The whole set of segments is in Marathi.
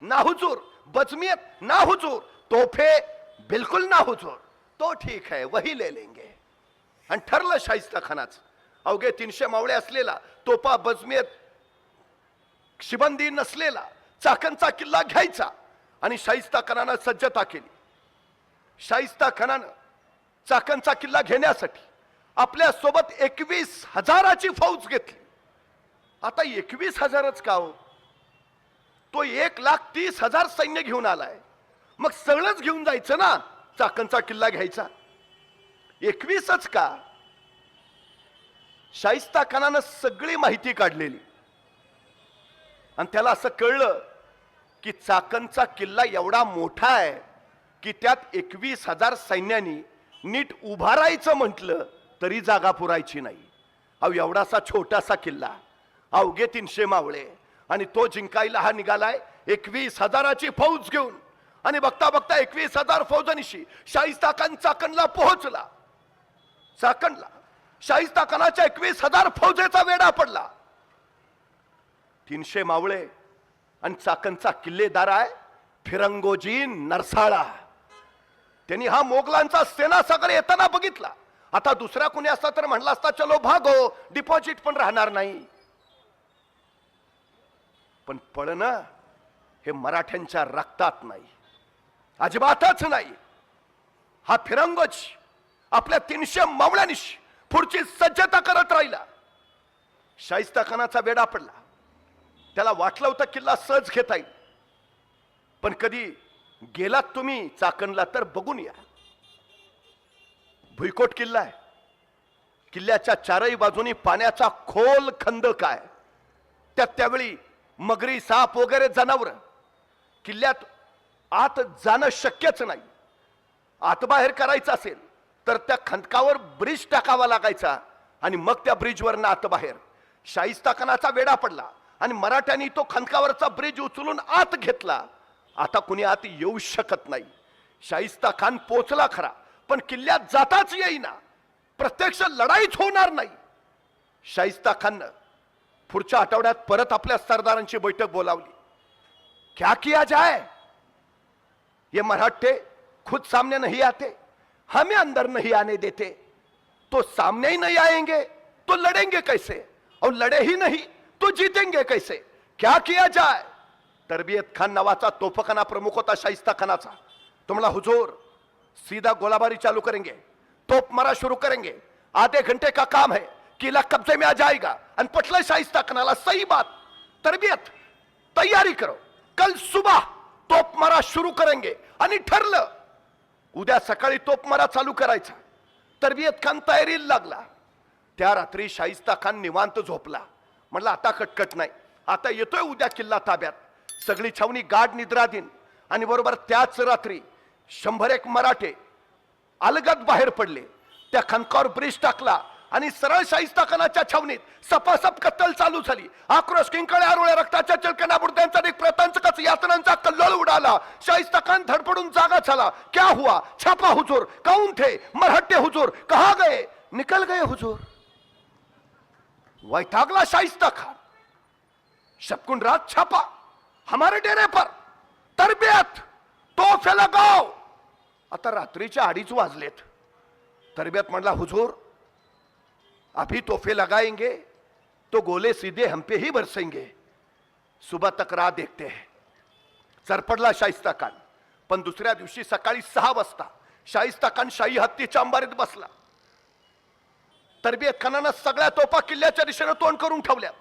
ना हुजूर, बजमियत ना हुजूर, तोहफे बिल्कुल ना हुजूर, तो ठीक है वही ले लेंगे. आणि ठरलं शाहिस्ता खानाचं. अवघे 300 मावळे असलेला, तोफा बजमियत शिबंदी नसलेला चाकणचा किल्ला घ्यायचा. आणि शाहिस्ता खानानं सज्जता केली. शाहिस्ता खानानं चाकणचा किल्ला घेण्यासाठी आपल्या सोबत 21,000ची फौज घेतली. आता 21,000च का हो, तो 1,30,000 सैन्य घेऊन आलाय. मग सगळंच घेऊन जायचं ना चाकणचा किल्ला घ्यायचा. 21च का? शाहिस्ता खानानं सगळी माहिती काढलेली आणि त्याला असं कळलं की चाकणचा किल्ला एवढा मोठा आहे की त्यात 21,000 सैन्यांनी नीट उभा राहायचं म्हटलं तरी जागा पुरायची नाही. अहो एवढासा छोटासा किल्ला, अवघे 300 मावळे, आणि तो जिंकायला हा निघालाय 21,000ची फौज घेऊन. आणि बघता बघता 21,000 फौजांशी शाहिस्ता खान चाकणला पोहोचला. चाकणला शाहिस्ता खानाच्या 21,000 फौजेचा वेढा पडला. 300 मावळे आणि चाकणचा किल्लेदार आहे फिरंगोजी नरसाळा. त्यांनी हा मोगलांचा सेनासागर येताना बघितला. आता दुसरा कोणी असता तर म्हणला असता चलो भागो, डिपॉझिट पण राहणार नाही. पण पळणं हे मराठ्यांच्या रक्तात नाही, अजिबातच नाही. हा फिरंगोजी आपल्या 300 मावळ्यांशी पुढची सज्जता करत राहिला. शाहिस्ता खानाचा वेढा पडला. त्याला वाटलं होतं किल्ला सहज घेता येईल. पण कधी गेलात तुम्ही चाकणला तर बघून या. भुईकोट किल्ला आहे. किल्ल्याच्या चारही बाजूनी पाण्याचा खोल खंदक आहे. त्यावेळी मगरी, साप वगैरे जनावर किल्ल्यात आत जाणं शक्यच नाही. आत बाहेर करायचं असेल तर त्या खंदकावर ब्रिज टाकावा लागायचा आणि मग त्या ब्रिजवर आत बाहेर. शाहिस्ता खानाचा वेढा पडला आणि मराठ्यांनी तो खंदकावरचा ब्रिज उचलून आत घेतला. आता कुणी आत येऊ शकत नाही. शाहिस्ता खान पोचला खरा, पण किल्ल्यात जाताच येईना. प्रत्यक्ष लढाईच होणार नाही. शाहिस्ता खाननं पुढच्या आठवड्यात परत आपल्या सरदारांची बैठक बोलावली. क्या किया जाए? ये मराठे खुद सामने नहीं आते, हमें अंदर नहीं आने देते, तो सामने ही नहीं आएंगे तो लड़ेंगे कैसे, और लड़े ही नहीं तो जीतेंगे कैसे? क्या किया जाए? तरबियत खान नावाचा तोफखाना प्रमुख होता शाहिस्ता खानाचा. तो म्हणला हुजूर सीधा गोलाबारी चालू करेंगे, तोप मारा शुरू करेंगे, आधे घंटे का काम है, किला कब्जे में आ जाएगा. आणि पटलं शाहिस्ता खानाला. सही बात, तरबियत तैयारी करो, कल सुबह तोप मारा शुरू करेंगे. आणि ठरलं उद्या सकाळी तोप मारा चालू करायचा. तरबियत खान तयारीला लागला. त्या रात्री शाहिस्ता खान निवांत झोपला. म्हणला आता कटकट नाही, आता येतोय उद्या किल्ला ताब्यात. सगळी छावणी गाढ निद्रा दिन. आणि बरोबर त्याच रात्री 100 मराठे अलगद बाहेर पडले. त्या खंदकावर ब्रिज टाकला आणि सरळ शाहिस्ता खानाच्या छावणीत सपासप कत्तल चालू झाली. आक्रोश, किंकाळ्या, आरोळ्या, रक्ताच्या चिलकण्या, बुरद्यांचा एक प्रतांचकच यातनांचा कल्लोळ उडाला. शाहिस्ता खान धडपडून जागा झाला. क्या हुआ? छापा हुजूर, कौन थे? मराठे हुजूर, कहां गए? निकल गए हुजूर. वैतागला शाहिस्ता खान. शपकुन रात छापा हमारे डेरे पर, तरबियत तोफे लगाओ. आता रात्रीच्या 2:30 वाजलेत. तरबियत म्हणला हुजूर अभी तोहफे लगाएंगे तो गोले सीधे हम पे ही बरसेंगे, सुबह तक राह देखते हैं. सरपडला शाहिस्ता खान. पण दुसऱ्या दिवशी सकाळी 6 वाजता शाहिस्ता खान शाही हत्तीच्या अंबारीत बसला. तरबियत खानानं सगळ्या तोफा किल्ल्याच्या दिशेने तोंड करून ठेवल्या.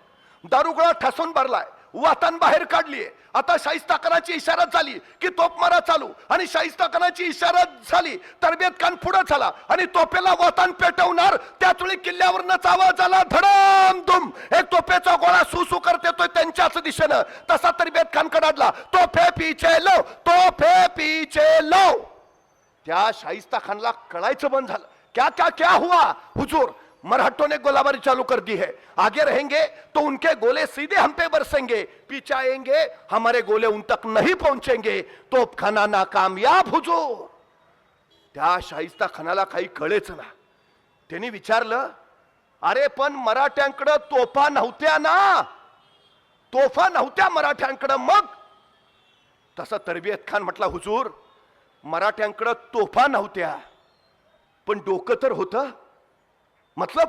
दारुगोळा ठसून भरलाय, वातान बाहेर काढलीये. आता शाहिस्ता खानाची इशारत झाली की तोप मारा चालू. आणि शाहिस्ता खानाची इशारत झाली. तरबियत खान पुढे झाला आणि तोफेला वातान पेटवणार. त्याचवेळी किल्ल्यावरनं आवाज आला धडम धुम. एक तोफेचा गोळा सुसू करत येतोय त्यांच्याच दिशेनं. तसा तरबियत खान कडाडला, तोफे पीछे लो, तोफे पीछे लो. त्या शाहिस्ता खानला कळायचं बंद झालं. क्या क्या क्या हुआ हुजूर? मराठों ने गोलाबारी चालू कर दी है, आगे रहेंगे तो उनके गोले सीधे हम पे बरसेंगे, पीछे आएंगे हमारे गोले उन तक नहीं पहुंचेंगे, तोपखाना नाकामयाब हुजूर. त्या शाहिस्ता खानाला काही कळेच ना. त्यांनी विचारलं, अरे पण मराठ्यांकडे तोफा नव्हत्या ना? तोफा नव्हत्या मराठ्यांकडे, मग तसा तरबियत खान म्हटला, हुजूर मराठ्यांकडे तोफा नव्हत्या पण डोकं तर होतं. मतलब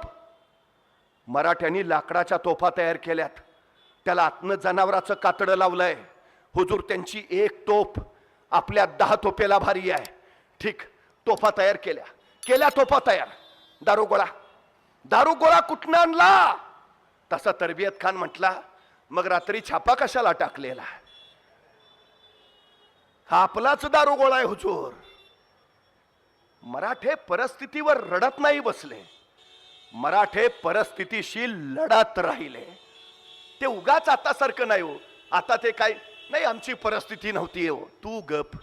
मराठ्यांनी लाकडाच्या तोफा तयार केल्यात, त्याला आतनं जनावराचं कातडं लावलंय. हुजूर त्यांची एक तोफ आपल्या 10 तोफेला भारी आहे. ठीक, तोफा तयार केल्या तोफा तयार. दारुगोळा कुठनं आणला? तसा तरबियत खान म्हटला, मग रात्री छापा कशाला टाकलेला? हा आपलाच दारुगोळा आहे हुजूर. मराठे परिस्थितीवर रडत नाही बसले, मराठे परिस्थितीशी लढत राहिले. ते उगाच आता सारखं नाही हो. आता ते काय नाही, आमची परिस्थिती नव्हती हो. तू गप.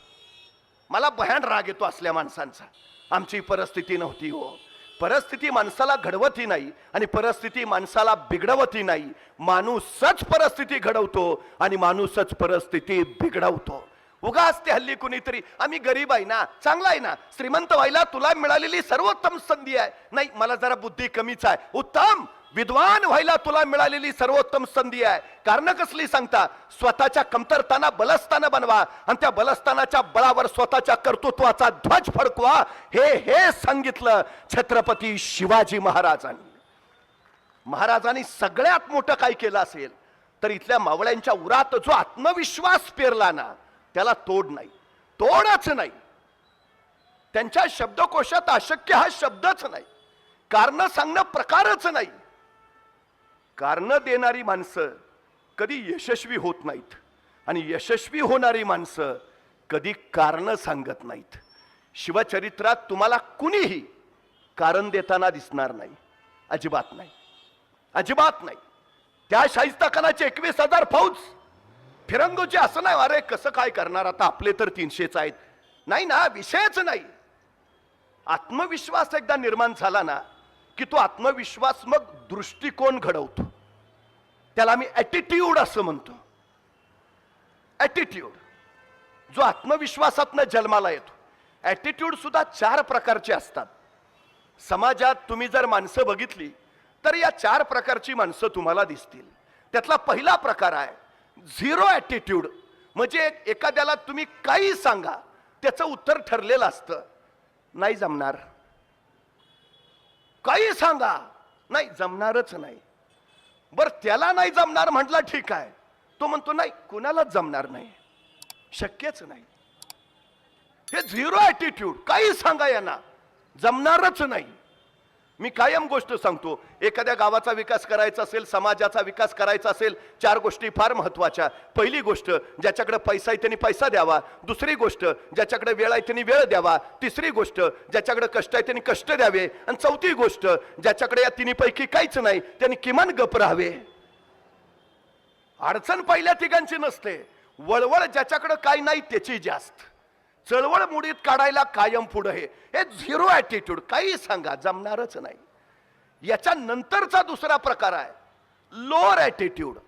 मला भयान राग येतो असल्या माणसांचा. आमची परिस्थिती नव्हती हो. परिस्थिती माणसाला घडवती नाही आणि परिस्थिती माणसाला बिघडवती नाही. माणूसच परिस्थिती घडवतो आणि माणूसच परिस्थिती बिघडवतो. उगाच ते हल्ली कुणीतरी आम्ही गरीब आहे ना, चांगला आहे ना, श्रीमंत व्हायला तुला मिळालेली सर्वोत्तम संधी आहे. नाही, मला जरा बुद्धी कमीच आहे. उत्तम विद्वान व्हायला तुला मिळालेली सर्वोत्तम संधी आहे. कारण कसली सांगता? स्वतःच्या कमतरताना बलस्थान बनवा आणि त्या बलस्थानाच्या बळावर स्वतःच्या कर्तृत्वाचा ध्वज फडकवा. हे सांगितलं छत्रपती शिवाजी महाराजांनी. महाराजांनी सगळ्यात मोठं काय केलं असेल तर इथल्या मावळ्यांच्या उरात जो आत्मविश्वास पेरला ना, त्याला तोड नाही, तोडच नाही. त्यांच्या शब्दकोशात अशक्य हा शब्दच नाही. कारण सांगणं प्रकारच नाही. कारण देणारी माणसं कधी यशस्वी होत नाहीत आणि यशस्वी होणारी माणसं कधी कारण सांगत नाहीत. शिवचरित्रात तुम्हाला कुणीही कारण देताना दिसणार नाही. अजिबात नाही, अजिबात नाही. त्या शाहिस्ताखानाचे 21,000 फौज फिरंगोचे असं नाही, अरे कसं काय करणार आता, आपले तर 300च आहेत. नाही ना, विषयच नाही. आत्मविश्वास एकदा निर्माण झाला ना की तो आत्मविश्वास मग दृष्टिकोन घडवतो. त्याला मी ॲटिट्यूड असं म्हणतो. ॲटिट्यूड जो आत्मविश्वासातनं जन्माला येतो. ॲटिट्यूड सुद्धा 4 प्रकारचे असतात. समाजात तुम्ही जर माणसं बघितली तर या 4 प्रकारची माणसं तुम्हाला दिसतील. त्यातला पहिला प्रकार आहे झिरो ॲटिट्यूड. म्हणजे एखाद्याला तुम्ही काही सांगा, त्याचं उत्तर ठरलेलं असतं, नाही जमणार. काही सांगा, नाही जमणारच नाही. बर, त्याला नाही जमणार म्हटलं ठीक आहे, तो म्हणतो नाही कुणालाच जमणार नाही, शक्यच नाही. हे झिरो ॲटिट्यूड. काही सांगा यांना, जमणारच नाही. मी कायम गोष्ट सांगतो, एखाद्या गावाचा विकास करायचा असेल, समाजाचा विकास करायचा असेल, 4 गोष्टी फार महत्वाच्या. पहिली गोष्ट, ज्याच्याकडे पैसा आहे त्यांनी पैसा द्यावा. दुसरी गोष्ट, ज्याच्याकडे वेळ आहे त्यांनी वेळ द्यावा. तिसरी गोष्ट, ज्याच्याकडे कष्ट आहे त्यांनी कष्ट द्यावे. आणि चौथी गोष्ट, ज्याच्याकडे या तिन्हीपैकी काहीच नाही त्यांनी किमान गप राहावे. अडचण पहिल्या तिघांची नसते, वळवळ ज्याच्याकडे काही नाही त्याची जास्त. चळवळ मुडीत काढायला कायम पुढे. हे झिरो ॲटिट्यूड. काही सांगा, जमणारच नाही. याच्या नंतरचा दुसरा प्रकार आहे लोअर ॲटिट्यूड.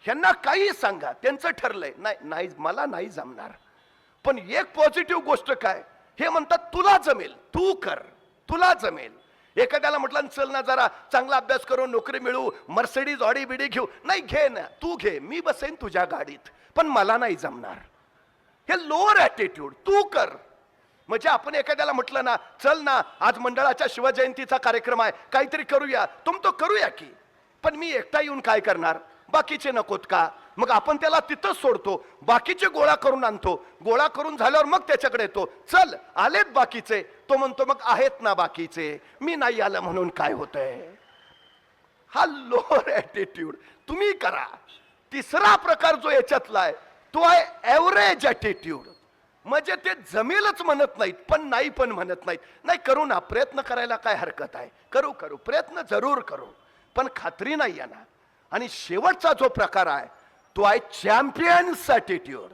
ह्यांना काही सांगा, त्यांचं ठरलंय, नाही मला नाही जमणार. पण एक पॉझिटिव्ह गोष्ट काय, हे म्हणतात तुला जमेल, तू कर, तुला जमेल. एखाद्याला म्हटलं चल ना जरा चांगला अभ्यास करून नोकरी मिळू, मर्सिडीज ऑडी बिडी घेऊ. नाही, घे ना, तू घे, मी बसेन तुझ्या गाडीत, पण मला नाही जमणार. हे लोअर ॲटिट्यूड. तू कर. म्हणजे आपण एखाद्याला म्हटलं ना, चल ना आज मंडळाच्या शिवजयंतीचा कार्यक्रम आहे, काहीतरी करूया, तो करूया की, पण मी एकटा येऊन काय करणार, बाकीचे नकोत का? मग आपण त्याला तिथंच सोडतो, बाकीचे गोळा करून आणतो. गोळा करून झाल्यावर मग त्याच्याकडे येतो, चल आलेत बाकीचे. तो म्हणतो मग आहेत ना बाकीचे, मी नाही आलं म्हणून काय होतंय. हा लोअर ॲटिट्यूड. तुम्ही करा. तिसरा प्रकार जो याच्यातला आहे तो आहे ॲव्हरेज ॲटिट्यूड. म्हणजे ते जमेलच म्हणत नाहीत, पण नाही पण म्हणत नाहीत. नाही, करू ना, प्रयत्न करायला काय हरकत आहे, करू प्रयत्न जरूर करू, पण खात्री नाही आहे ना. आणि शेवटचा जो प्रकार आहे तो आहे चॅम्पियन्स ॲटिट्यूड.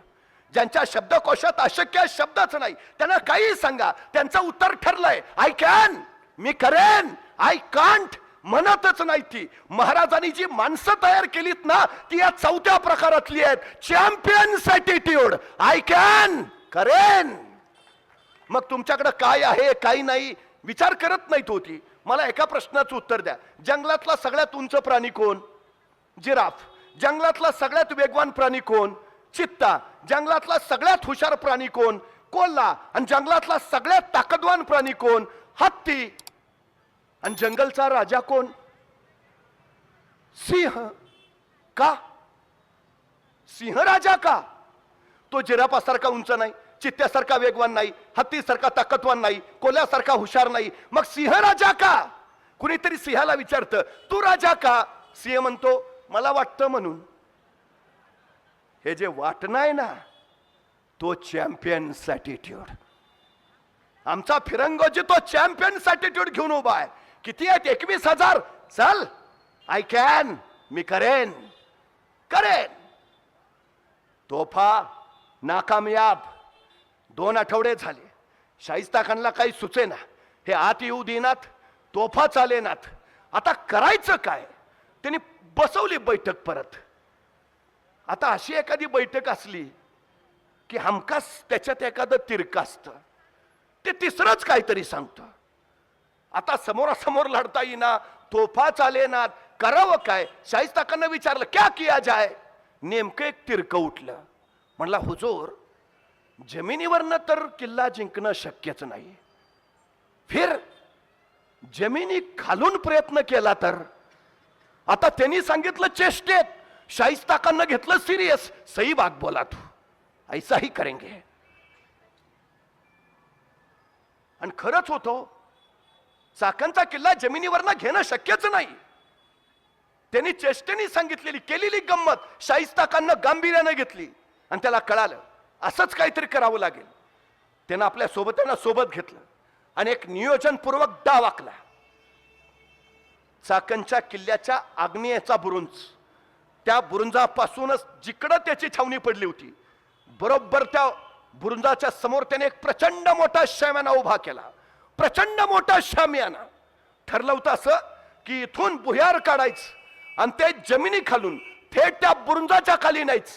ज्यांच्या शब्दकोशात अशक्य शब्दच नाही, त्यांना काही सांगा, त्यांचं उत्तर ठरलंय, आय कॅन, मी करेन, आय कांट म्हणतच नाही. ती महाराजांनी जी माणसं तयार केलीत ना, ती या 4थ्या प्रकारातली आहेत. चॅम्पियन्स ॲटिट्यूड, आय कॅन, करेन. मग तुमच्याकडे काय आहे काही नाही विचार करत नाहीत होती. मला एका प्रश्नाचं उत्तर द्या. जंगलातला सगळ्यात उंच प्राणी कोण? जिराफ. जंगलातला सगळ्यात वेगवान प्राणी कोण? चित्ता. जंगलातला सगळ्यात हुशार प्राणी कोण? कोल्हा. आणि जंगलातला सगळ्यात ताकदवान प्राणी कोण? हत्ती. आणि जंगलचा राजा कोण? सिंह. का? सिंह राजा का? तो जिराफासारखा उंच नाही, चित्त्यासारखा वेगवान नाही, हत्तीसारखा ताकदवान नाही, कोल्ह्यासारखा हुशार नाही, मग सिंह राजा का? कुणीतरी सिंहाला विचारतं, तू राजा का? सिंह म्हणतो, मला वाटतं म्हणून. हे जे वाटणं आहे ना, तो चॅम्पियन्स ॲटिट्यूड. आमचा फिरंगोजी तो चॅम्पियन्स ॲटिट्यूड घेऊन उभा आहे. किती आहेत? 21,000. चल, आय कॅन, मी करेन करेन. तोफा नाकामयाब. 2 आठवडे झाले, शाहिस्ता खानला काही सुचेना. हे आत येऊ देनात, तोफा चालेनात. आता करायचं काय? त्यांनी बसवली बैठक परत. आता अशी एखादी बैठक असली की हमखास त्याच्यात एखादं तिरकं असतं, ते तिसरंच काहीतरी सांगतं. आता समोरासमोर लढता येईना, तोफा चालेनात, करावं काय? शाहिस्ता खाननं विचारलं, क्या किया जाय? नेमकं एक तिरकं उठलं. म्हणला, हुजूर, जमिनीवरनं तर किल्ला जिंकणं शक्यच नाही. फिर जमिनी खालून प्रयत्न केला तर? आता त्यांनी सांगितलं चेष्टेत, शाहिस्ता खाननं घेतलं सिरियस. सही बात बोला तू, ऐसा ही करेंगे. आणि खरंच होतो, चाकणचा किल्ला जमिनीवरनं घेणं शक्यच नाही. त्यांनी चेष्टेने सांगितलेली केलेली गंमत शाहिस्ता खाननं गांभीर्यानं घेतली. आणि त्याला कळालं असंच काहीतरी करावं लागेल. त्यानं आपल्या सोबत्यांना सोबत घेतलं आणि एक नियोजनपूर्वक डाव आखला. चाकणच्या किल्ल्याच्या आग्नेयेचा बुरुंज, त्या बुरुंजापासूनच जिकडं त्याची छावणी पडली होती, बरोबर त्या बुरुंजाच्या समोर त्याने एक प्रचंड मोठा शामियाना उभा केला. प्रचंड मोठा शामियाना. ठरलं होतं असं की इथून भुयार काढायचं आणि ते जमिनी खालून थेट त्या बुरुंजाच्या खाली नाहीच,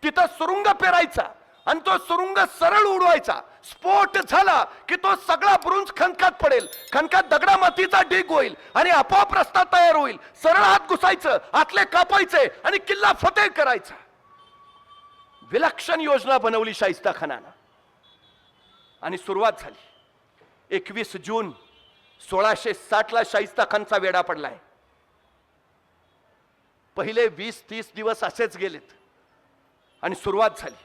तिथं सुरुंग पेरायचा आणि तो सुरुंग सरळ उडवायचा. स्फोट झाला की तो सगळा बुरुंज खणकात पडेल. खणकात दगडा मातीचा ढीग होईल आणि आपोआप रस्ता तयार होईल. सरळ आत घुसायचं, आतले कापायचे आणि किल्ला फतेह करायचा. विलक्षण योजना बनवली शाहिस्ता खानानं आणि सुरुवात झाली. 21 जून 1660 ला शाहिस्ता खानचा वेढा पडलाय. पहिले 20-30 दिवस असेच गेलेत आणि सुरुवात झाली.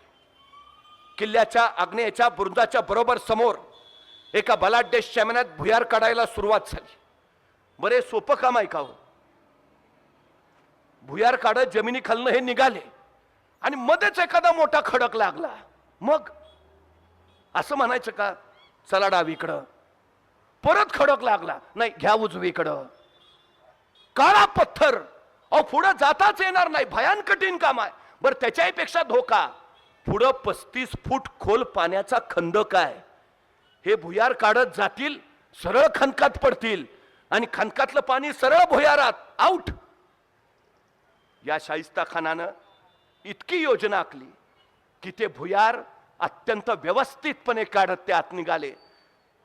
किल्ल्याच्या आग्नेयच्या बुरुजाच्या बरोबर समोर एका बलाढ्य शामियानात भुयार काढायला सुरुवात झाली. बरे सोपं काम आहे का हो? भुयार काढत जमिनी खालनं हे निघाले आणि मध्येच एखादा मोठा खडक लागला. मग असं म्हणायचं का, चला डावीकडं? परत खडक लागला, नाही घ्या उजवीकडं. काळा पत्थर, अहो पुढं जाताच येणार नाही, भयान कठीण काम आहे. बरं त्याच्याही पेक्षा धोका, पुढं 35 फूट खोल पाण्याचा खंदक आहे. हे भुयार काढत जातील, सरळ खणकात पडतील आणि खणकातलं पाणी सरळ भुयारात, आउट. या शाहिस्ता खानानं इतकी योजना आखली की ते भुयार अत्यंत व्यवस्थितपणे काढत ते आत निघाले.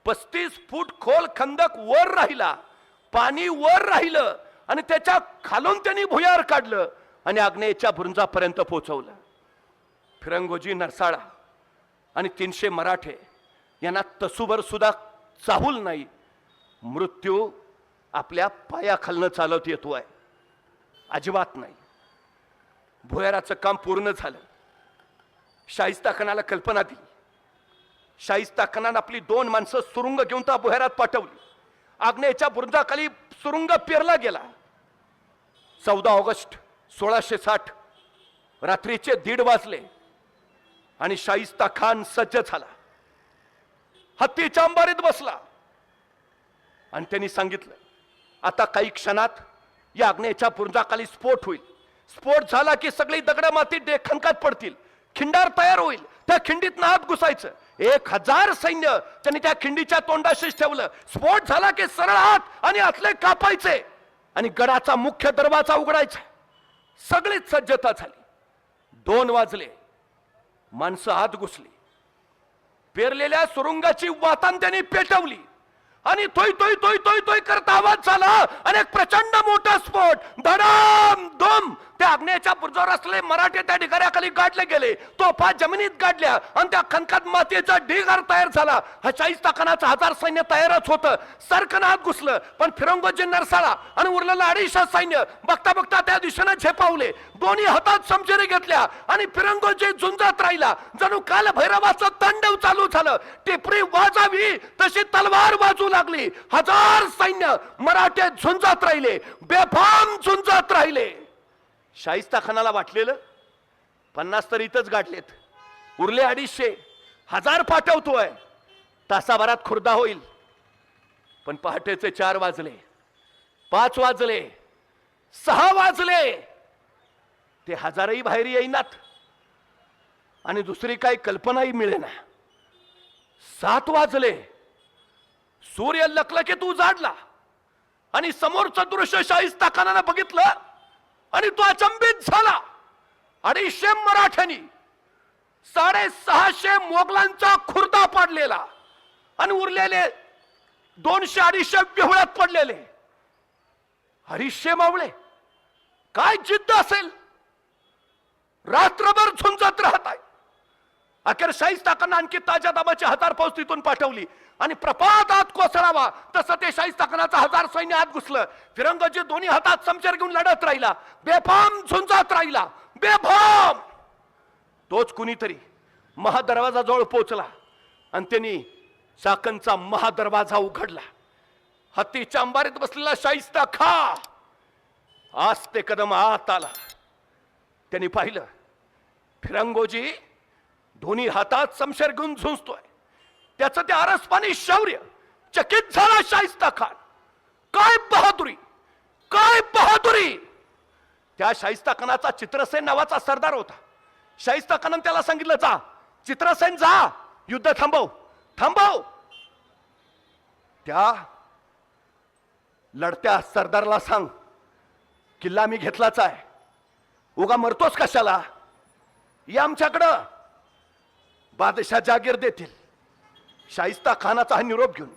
35 फूट खोल खंदक वर राहिला, पाणी वर राहिलं आणि त्याच्या खालून त्यांनी भुयार काढलं आणि आग्नेयच्या बुरुजापर्यंत पोहोचवलं. फिरंगोजी नरसाळा आणि 300 मराठे यांना तसूभर सुद्धा चाहूल नाही. मृत्यू आपल्या पायाखालनं चालत येतोय, अजिबात नाही. भुयाराचं काम पूर्ण झालं. शाहिस्ता खानाला कल्पना दिली. शाहिस्ता खानानं आपली 2 माणसं सुरुंग घेऊन त्या भुयारात पाठवली. आग्नेयच्या बुरुजाखाली सुरुंग पेरला गेला. 14 ऑगस्ट 1660 रात्रीचे 1:30 वाजले आणि शाहिस्ता खान सज्ज झाला. हत्तीच्या अंबारीत बसला आणि त्यांनी सांगितलं, आता काही क्षणात या आग्नेयच्या बुरुजाखाली स्फोट होईल. स्फोट झाला की सगळी दगड माती खणकात पडतील, खिंडार तयार होईल. त्या खिंडीत आत घुसायचं. 1000 सैन्य त्यांनी त्या खिंडीच्या तोंडाशीच ठेवलं. स्फोट झाला की सरळ आत आणि आतले कापायचे आणि गडाचा मुख्य दरवाजा उघडायचा. सगळीच सज्जता झाली. 2 वाजले, माणसं आत घुसली. पेरलेल्या सुरुंगाची वातान त्यांनी पेटवली आणि तोय तोय तोय तोय तोय करत आवाज झाला आणि एक प्रचंड मोठा स्फोट. धडाम धूम त्या आग्नेयाच्या बुरुजावर असलेले मराठे त्या ढिगाऱ्याखाली गाडले गेले, तोफा जमिनीत गाडल्या आणि त्या खनकात मातीचा ढिगार तयार झाला. हा शाहिस्ता खानाचं 1000 सैन्य तयारच होतं. सरकनात घुसलं, पण फिरंगोजी नरसाळा आणि उरलेलं 250 सैन्य बघता बघता त्या दिशेने झेपावले. दोन्ही हातात शमशिरी घेतल्या आणि फिरंगोजी झुंजत राहिला. जणू काल भैरवाचं तांडव चालू झालं. टिपरी वाजावी तशी तलवार वाजू लागली. 1000 सैन्य मराठे झुंजत राहिले, बेफाम झुंजत राहिले. शाहिस्ता खानाला वाटलेलं 50 तर इथंच गाठलेत, उरले 250. 1000 पाठवतोय, तासाभरात खुर्दा होईल. पण पहाटेचे 4 वाजले, 5 वाजले, 6 वाजले, ते 1000ही बाहेर येईनात आणि दुसरी काही कल्पनाही मिळेना. 7 वाजले, सूर्य लखला की तू जाडला आणि समोरचं दृश्य शाहिस्ता खानानं बघितलं आणि तो अचंबित झाला. 250 मराठ्यांनी 650 मोगलांचा खुर्दा पाडलेला आणि उरलेले 200-250 विहुळ्यात पडलेले. 250 मावळे, काय जिद्द असेल, रात्रभर झुंजत राहत आहे. अखेर शाहिस्ता खान आणखी ताज्या दाबाची 1000 फौज तिथून पाठवली आणि प्रपात आत कोसळावा तसं ते शाहिस्ता खानाचं 1000 सैन्य आत घुसलं. फिरंगोजी दोन्ही हातात समशेर घेऊन लढत राहिला, बेफाम झुंजत राहिला, बेफाम. तोच कुणीतरी महादरवाजाजवळ पोहोचला आणि त्यांनी चाकणचा महादरवाजा उघडला. हत्तीच्या अंबारीत बसलेला शाहिस्ता खा आज ते कदम आत आला. त्यांनी पाहिलं फिरंगोजी दोन्ही हातात समशेर घेऊन झुंजतोय. त्याचं ते आरसपानी शौर्य चकित झाला शाहिस्ता खान. काय बहादुरी, काय बहादुरी. त्या शाहिस्ता खानाचा चित्रसेन नावाचा सरदार होता. शाहिस्ता खानाने त्याला सांगितलं, जा चित्रसेन, जा युद्ध थांबव, थांबव. त्या लढत्या सरदारला सांग, किल्ला मी घेतलाच आहे, उगा मरतोस कशाला, या आमच्याकडं, बादशाह जागीर देतील. शाहिस्ता खानाचा हा निरोप घेऊन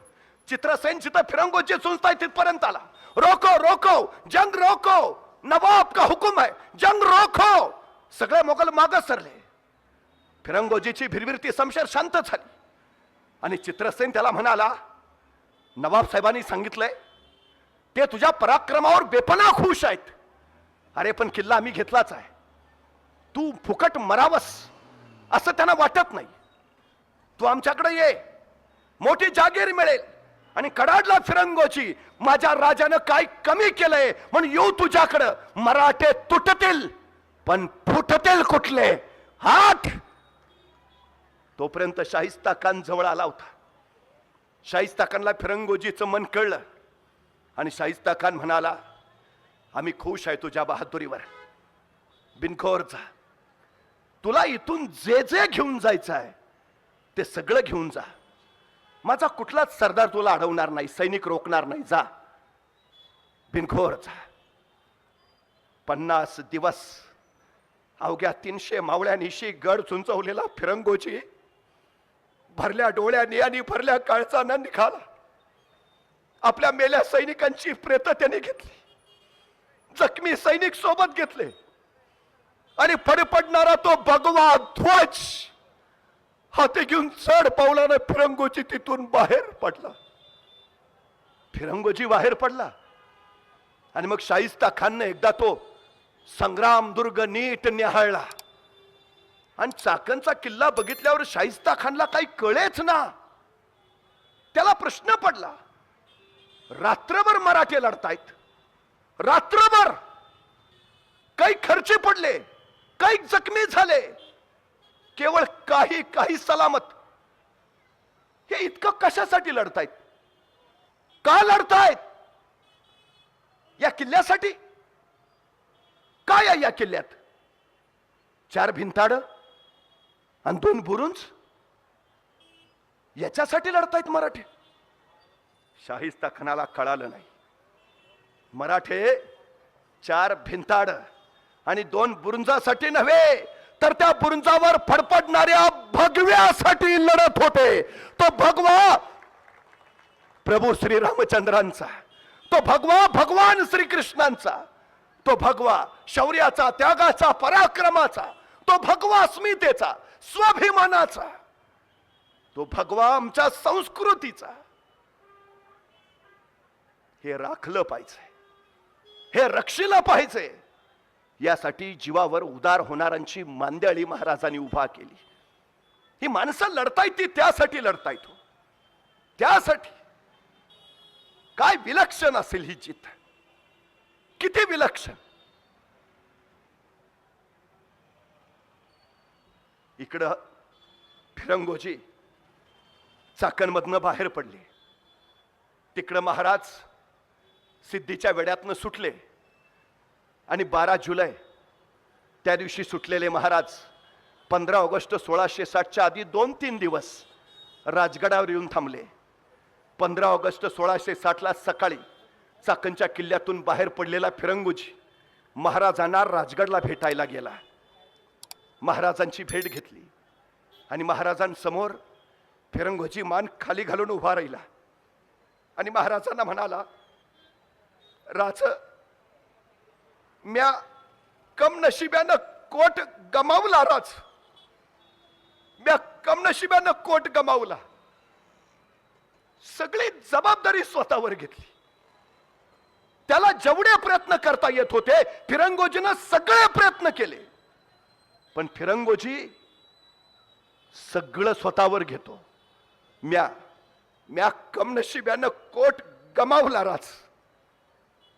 चित्रसेन जिथं फिरंगोजी चुंचताय तिथपर्यंत आला. रोको रोको, जंग रोको, नवाब का हुकुम है, जंग रोको. सगळे मोगल मागे सरले. फिरंगोजीची भिरभिरती समशेर शांत झाली आणि चित्रसेन त्याला म्हणाला, नवाब साहेबांनी सांगितलंय ते तुझ्या पराक्रमावर बेपना खुश आहेत. अरे पण किल्ला आम्ही घेतलाच आहे, तू फुकट मरावस असं त्यांना वाटत नाही. तू आमच्याकडे ये, मोठी जागीर मिळेल. आणि कडाडला फिरंगोजी, माझ्या राजानं काय कमी केलंय म्हणून येऊ तुझ्याकडं. मराठे तुटतील पण फुटतील कुठले, हात. तोपर्यंत शाहिस्ता खान जवळ आला होता. शाहिस्ता खानला फिरंगोजीचं मन कळलं आणि शाहिस्ता खान म्हणाला, आम्ही खुश आहे तुझ्या बहादुरीवर, बिनखोर जा. तुला इथून जे जे घेऊन जायचं आहे ते सगळं घेऊन जा. माझा कुठलाच सरदार तुला अडवणार नाही, सैनिक रोखणार नाही, जा बिनखोर जा. 50 दिवस अवघ्या 300 मावळ्यांनीशी गड चुंचवलेला फिरंगोजी भरल्या डोळ्यांनी आणि भरल्या काळजानं निघाला. आपल्या मेल्या सैनिकांची प्रेत त्याने घेतली, जखमी सैनिक सोबत घेतले आणि फडफडणारा तो भगवा ध्वज हाती घेऊन चढ पावलाने फिरंगोजी तिथून बाहेर पडला. फिरंगोजी बाहेर पडला आणि मग शाहिस्ता खानने एकदा तो संग्राम दुर्ग नीट निहाळला आणि चाकणचा किल्ला बघितल्यावर शाहिस्ता खानला काही कळेच ना. त्याला प्रश्न पडला, रात्रभर मराठे लढतायत, रात्रभर काही खर्चे पडले, काही जखमी झाले, केवळ काही काही सलामत. हे इतकं कशासाठी लढतायत, का लढतायत? या किल्ल्यासाठी? काय आहे या किल्ल्यात? 4 भिंताड आणि 2 बुरुंज, याच्यासाठी लढतायत मराठे? शाहिस्ता खानाला कळालं नाही. मराठे 4 भिंताड आणि 2 बुरुंजासाठी नव्हे, तर त्या बुरुंजावर फडफडणाऱ्या भगव्यासाठी लढत होते. तो भगवा प्रभू श्री रामचंद्रांचा, तो भगवा भगवान श्रीकृष्णांचा, तो भगवा शौर्याचा, त्यागाचा, पराक्रमाचा, तो भगवा अस्मितेचा, स्वाभिमानाचा, तो भगवा आमच्या संस्कृतीचा. हे राखलं पाहिजे, हे रक्षिलं पाहिजे. यासाठी जीवावर उदार होणाऱ्यांची मांदियाळी महाराजांनी उभा केली. ही माणसं लढतायत ती त्यासाठी लढतायत हो. त्यासाठी काय विलक्षण असेल ही जिद्द, किती विलक्षण. इकडं फिरंगोजी चाकणमधनं बाहेर पडले, तिकडं महाराज सिद्धीच्या वेड्यातनं सुटले. आणि 12 जुलै त्या दिवशी सुटलेले महाराज 15 ऑगस्ट 1660च्या आधी 2-3 दिवस राजगडावर येऊन थांबले. 15 ऑगस्ट 1660ला सकाळी चाकणच्या किल्ल्यातून बाहेर पडलेला फिरंगोजी महाराजांना राजगडला भेटायला गेला. महाराजांची भेट घेतली आणि महाराजांसमोर फिरंगोजी मान खाली घालून उभा राहिला आणि महाराजांना म्हणाला, राज, म्या कम नशिब्यानं कोट गमावला. राज, म्या कम नशिब्यानं कोट गमावला. सगळी जबाबदारी स्वतःवर घेतली. त्याला जेवढे प्रयत्न करता येत होते फिरंगोजीनं सगळे प्रयत्न केले, पण फिरंगोजी सगळं स्वतःवर घेतो. म्या कम नशिब्यानं कोट गमावला. राज,